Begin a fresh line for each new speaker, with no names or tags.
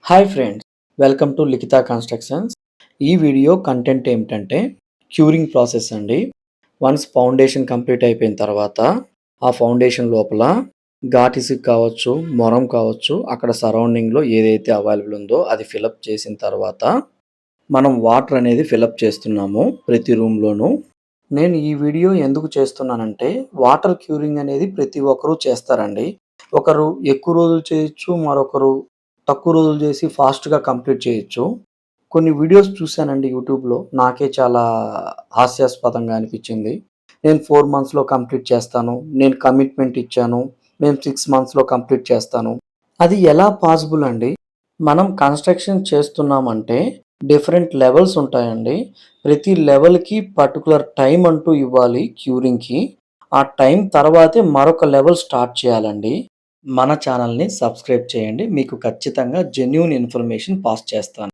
Hi friends, welcome to Likhita constructions. ఈ video content ఏమిటంటే curing process అండి. వన్స్ ఫౌండేషన్ కంప్లీట్ అయిపోయిన తర్వాత ఆ ఫౌండేషన్ లోపల ఘాట్ కావచ్చు, మొరం కావచ్చు, అక్కడ సరౌండింగ్లో ఏదైతే అవైలబుల్ ఉందో అది ఫిలప్ చేసిన తర్వాత మనం వాటర్ అనేది ఫిలప్ చేస్తున్నాము ప్రతి రూమ్లోనూ. నేను ఈ వీడియో ఎందుకు చేస్తున్నానంటే వాటర్ క్యూరింగ్ అనేది ప్రతి ఒక్కరూ చేస్తారండి. ఒకరు ఎక్కువ రోజులు చేయొచ్చు, మరొకరు తక్కువ రోజులు చేసి ఫాస్ట్‌గా కంప్లీట్ చేయొచ్చు. కొన్ని వీడియోస్ చూసానండి యూట్యూబ్‌లో. నాకే చాలా హాస్యాస్పదంగా అనిపించింది. నేను 4 మంత్స్‌లో కంప్లీట్ చేస్తాను. నేను కమిట్మెంట్ ఇచ్చాను. మేము 6 మంత్స్‌లో కంప్లీట్ చేస్తాను. అది ఎలా పాసిబుల్ అండి? మనం కన్‌స్ట్రక్షన్ చేస్తున్నామంటే డిఫరెంట్ లెవెల్స్ ఉంటాయండి. ప్రతి లెవెల్‌కి పర్టిక్యులర్ టైమ్ అంటూ ఇవ్వాలి క్యూరింగ్‌కి. ఆ టైం తర్వాతే మరొక లెవెల్ స్టార్ట్ చేయాలండి. మన ఛానల్‌ని సబ్స్క్రైబ్ చేయండి. మీకు ఖచ్చితంగా జెన్యూన్ ఇన్ఫర్మేషన్ పాస్ చేస్తాను.